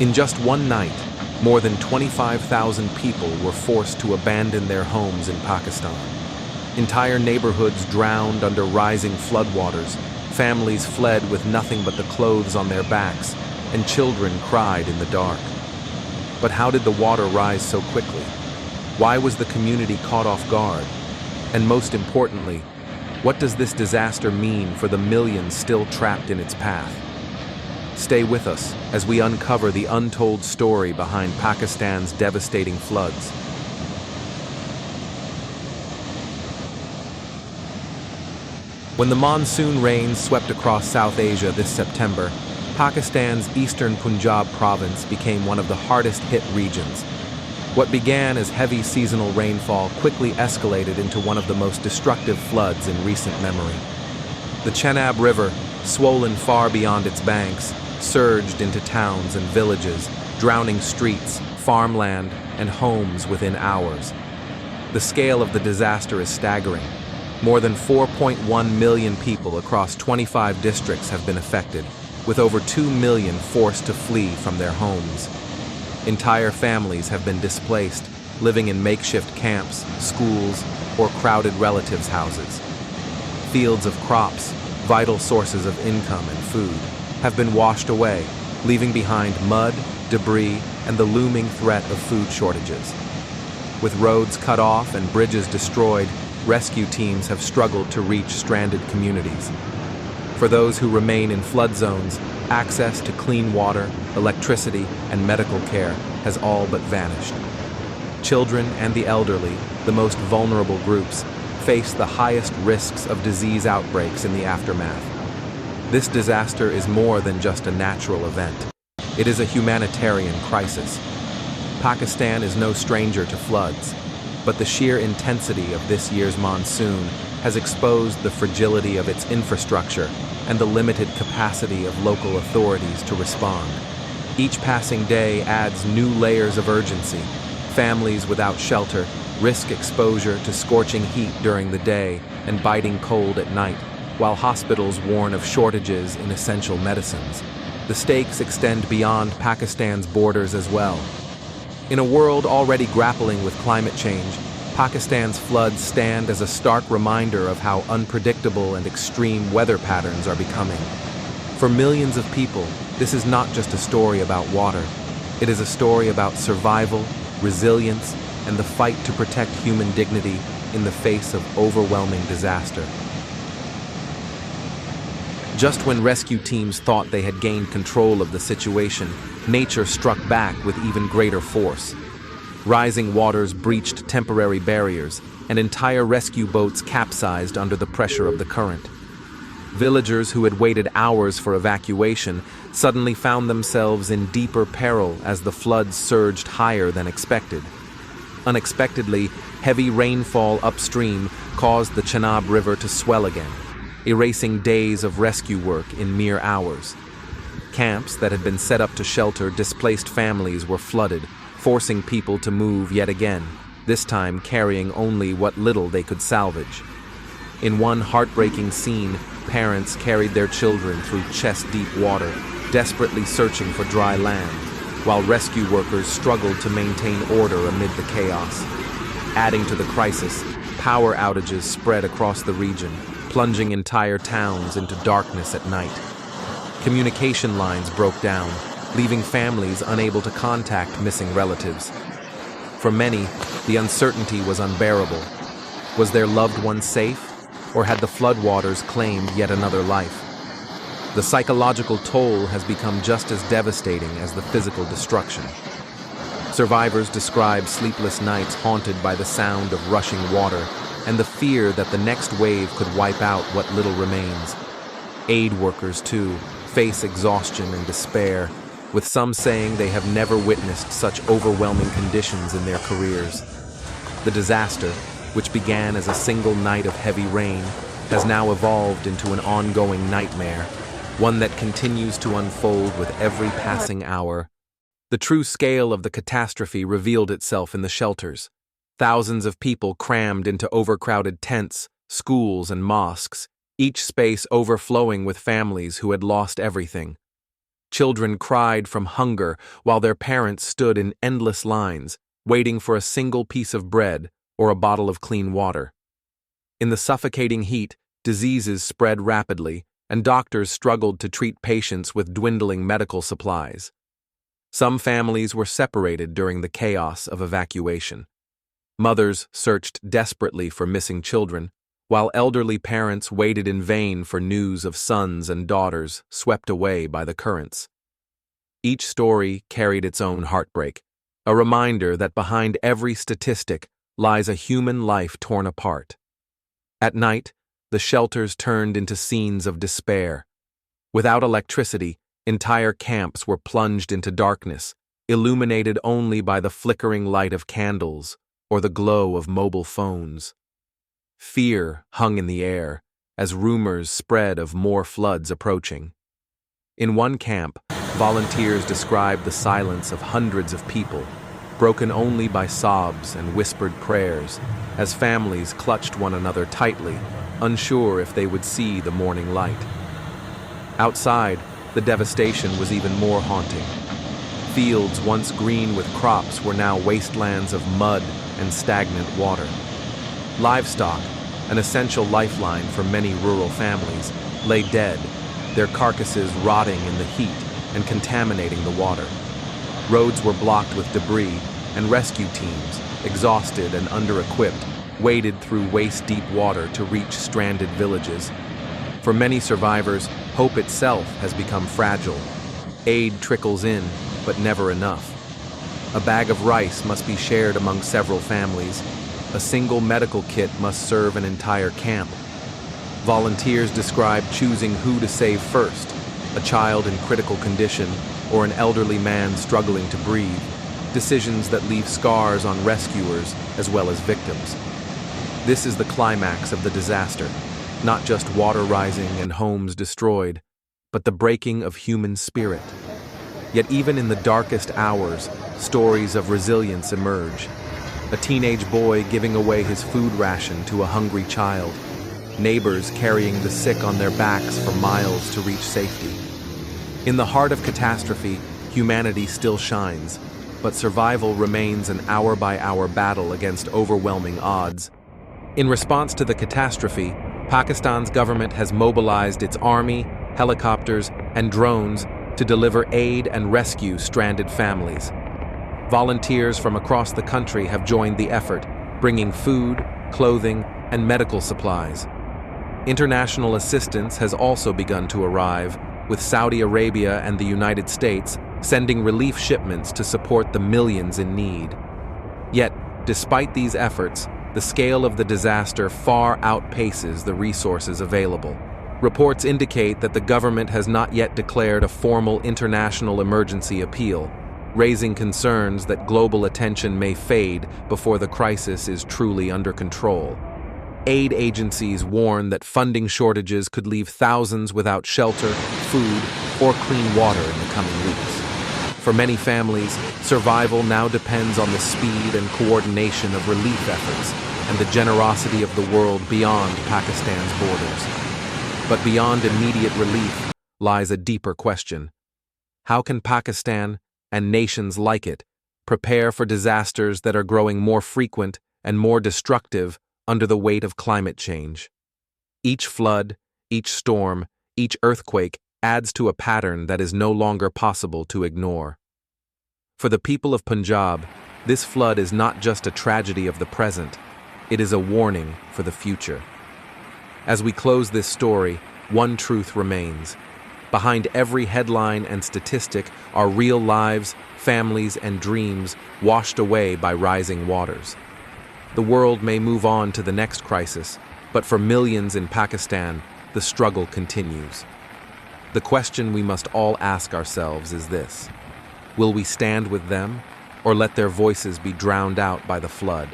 In just one night, more than 25,000 people were forced to abandon their homes in Pakistan. Entire neighborhoods drowned under rising floodwaters, families fled with nothing but the clothes on their backs, and children cried in the dark. But how did the water rise so quickly? Why was the community caught off guard? And most importantly, what does this disaster mean for the millions still trapped in its path? Stay with us as we uncover the untold story behind Pakistan's devastating floods. When the monsoon rains swept across South Asia this September, Pakistan's eastern Punjab province became one of the hardest-hit regions. What began as heavy seasonal rainfall quickly escalated into one of the most destructive floods in recent memory. The Chenab River, swollen far beyond its banks, surged into towns and villages, drowning streets, farmland, and homes within hours. The scale of the disaster is staggering. More than 4.1 million people across 25 districts have been affected, with over 2 million forced to flee from their homes. Entire families have been displaced, living in makeshift camps, schools, or crowded relatives' houses. Fields of crops, vital sources of income and food, have been washed away, leaving behind mud, debris, and the looming threat of food shortages. With roads cut off and bridges destroyed, rescue teams have struggled to reach stranded communities. For those who remain in flood zones, access to clean water, electricity, and medical care has all but vanished. Children and the elderly, the most vulnerable groups, face the highest risks of disease outbreaks in the aftermath. This disaster is more than just a natural event. It is a humanitarian crisis. Pakistan is no stranger to floods, but the sheer intensity of this year's monsoon has exposed the fragility of its infrastructure and the limited capacity of local authorities to respond. Each passing day adds new layers of urgency. Families without shelter risk exposure to scorching heat during the day and biting cold at night, while hospitals warn of shortages in essential medicines. The stakes extend beyond Pakistan's borders as well. In a world already grappling with climate change, Pakistan's floods stand as a stark reminder of how unpredictable and extreme weather patterns are becoming. For millions of people, this is not just a story about water. It is a story about survival, resilience, and the fight to protect human dignity in the face of overwhelming disaster. Just when rescue teams thought they had gained control of the situation, nature struck back with even greater force. Rising waters breached temporary barriers, and entire rescue boats capsized under the pressure of the current. Villagers who had waited hours for evacuation suddenly found themselves in deeper peril as the floods surged higher than expected. Unexpectedly, heavy rainfall upstream caused the Chenab River to swell again, erasing days of rescue work in mere hours. Camps that had been set up to shelter displaced families were flooded, forcing people to move yet again, this time carrying only what little they could salvage. In one heartbreaking scene, parents carried their children through chest-deep water, desperately searching for dry land, while rescue workers struggled to maintain order amid the chaos. Adding to the crisis, power outages spread across the region, plunging entire towns into darkness at night. Communication lines broke down, leaving families unable to contact missing relatives. For many, the uncertainty was unbearable. Was their loved one safe, or had the floodwaters claimed yet another life? The psychological toll has become just as devastating as the physical destruction. Survivors describe sleepless nights haunted by the sound of rushing water and the fear that the next wave could wipe out what little remains. Aid workers, too, face exhaustion and despair, with some saying they have never witnessed such overwhelming conditions in their careers. The disaster, which began as a single night of heavy rain, has now evolved into an ongoing nightmare, one that continues to unfold with every passing hour. The true scale of the catastrophe revealed itself in the shelters. Thousands of people crammed into overcrowded tents, schools, and mosques, each space overflowing with families who had lost everything. Children cried from hunger while their parents stood in endless lines, waiting for a single piece of bread or a bottle of clean water. In the suffocating heat, diseases spread rapidly, and doctors struggled to treat patients with dwindling medical supplies. Some families were separated during the chaos of evacuation. Mothers searched desperately for missing children, while elderly parents waited in vain for news of sons and daughters swept away by the currents. Each story carried its own heartbreak, a reminder that behind every statistic lies a human life torn apart. At night, the shelters turned into scenes of despair. Without electricity, entire camps were plunged into darkness, illuminated only by the flickering light of candles or the glow of mobile phones. Fear hung in the air as rumors spread of more floods approaching. In one camp, volunteers described the silence of hundreds of people, broken only by sobs and whispered prayers, as families clutched one another tightly, unsure if they would see the morning light. Outside, the devastation was even more haunting. Fields once green with crops were now wastelands of mud and stagnant water. Livestock, an essential lifeline for many rural families, lay dead, their carcasses rotting in the heat and contaminating the water. Roads were blocked with debris, and rescue teams, exhausted and under-equipped, waded through waist-deep water to reach stranded villages. For many survivors, hope itself has become fragile. Aid trickles in, but never enough. A bag of rice must be shared among several families. A single medical kit must serve an entire camp. Volunteers describe choosing who to save first, a child in critical condition or an elderly man struggling to breathe, decisions that leave scars on rescuers as well as victims. This is the climax of the disaster, not just water rising and homes destroyed, but the breaking of human spirit. Yet even in the darkest hours, stories of resilience emerge. A teenage boy giving away his food ration to a hungry child, neighbors carrying the sick on their backs for miles to reach safety. In the heart of catastrophe, humanity still shines, but survival remains an hour-by-hour battle against overwhelming odds. In response to the catastrophe, Pakistan's government has mobilized its army, helicopters, and drones to deliver aid and rescue stranded families. Volunteers from across the country have joined the effort, bringing food, clothing, and medical supplies. International assistance has also begun to arrive, with Saudi Arabia and the United States sending relief shipments to support the millions in need. Yet, despite these efforts, the scale of the disaster far outpaces the resources available. Reports indicate that the government has not yet declared a formal international emergency appeal, raising concerns that global attention may fade before the crisis is truly under control. Aid agencies warn that funding shortages could leave thousands without shelter, food, or clean water in the coming weeks. For many families, survival now depends on the speed and coordination of relief efforts and the generosity of the world beyond Pakistan's borders. But beyond immediate relief lies a deeper question. How can Pakistan, and nations like it, prepare for disasters that are growing more frequent and more destructive under the weight of climate change? Each flood, each storm, each earthquake adds to a pattern that is no longer possible to ignore. For the people of Punjab, this flood is not just a tragedy of the present, it is a warning for the future. As we close this story, one truth remains. Behind every headline and statistic are real lives, families, and dreams washed away by rising waters. The world may move on to the next crisis, but for millions in Pakistan, the struggle continues. The question we must all ask ourselves is this: will we stand with them, or let their voices be drowned out by the flood?